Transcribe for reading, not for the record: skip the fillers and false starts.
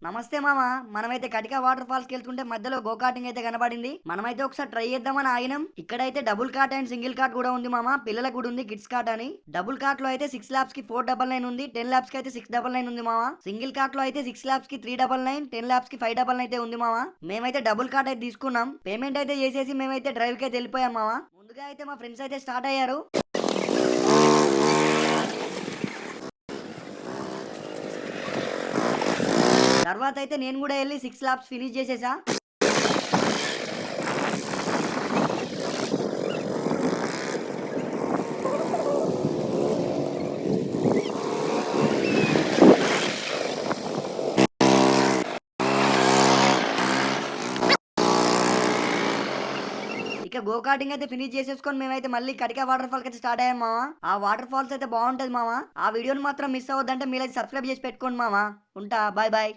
నమస్తే మామ. మనమైతే కటిక వాటర్ ఫాల్స్ కి వెళ్తుంటే మధ్యలో గో కార్టింగ్ అయితే కనబడింది. మనమైతే ఒకసారి ట్రై చేద్దామని ఆగినాం. ఇక్కడైతే double cot and single cot కూడా ఉంది మామ. పిల్లలకు కూడా ఉంది, కిడ్స్ కాట్ అని. డబుల్ కాట్ లో అయితే 6 లాబ్స్ కి 499 ఉంది, 10 లాబ్స్ కి అయితే 699 ఉంది మామ. సింగిల్ కాట్ లో అయితే 6 లాబ్స్ కి 399, 10 లాబ్స్ కి 599 అయితే ఉంది మామ. మేమైతే డబుల్ కాట్ అయితే తీసుకున్నాం. పేమెంట్ అయితే చేసేసి మేమైతే డ్రైవ్ కి అయితే వెళ్ళిపోయాం మామ. ముందుగా అయితే మా ఫ్రెండ్స్ అయితే స్టార్ట్ అయ్యారు. తర్వాత అయితే నేను కూడా వెళ్ళి 6 లాబ్స్ ఫినిష్ చేసేసా. ఇక గో కార్టింగ్ అయితే ఫినిష్ చేసేసుకొని మేమైతే మళ్ళీ కటిక వాటర్ ఫాల్ అయితే స్టార్ట్ అయ్యాం మామ. ఆ వాటర్ ఫాల్స్ అయితే బాగుంటది మామ. ఆ వీడియోని మాత్రం మిస్ అవ్వద్దంటే మీరైతే సబ్స్క్రైబ్ చేసి పెట్టుకోండి మామ. ఉంటా, బాయ్ బాయ్.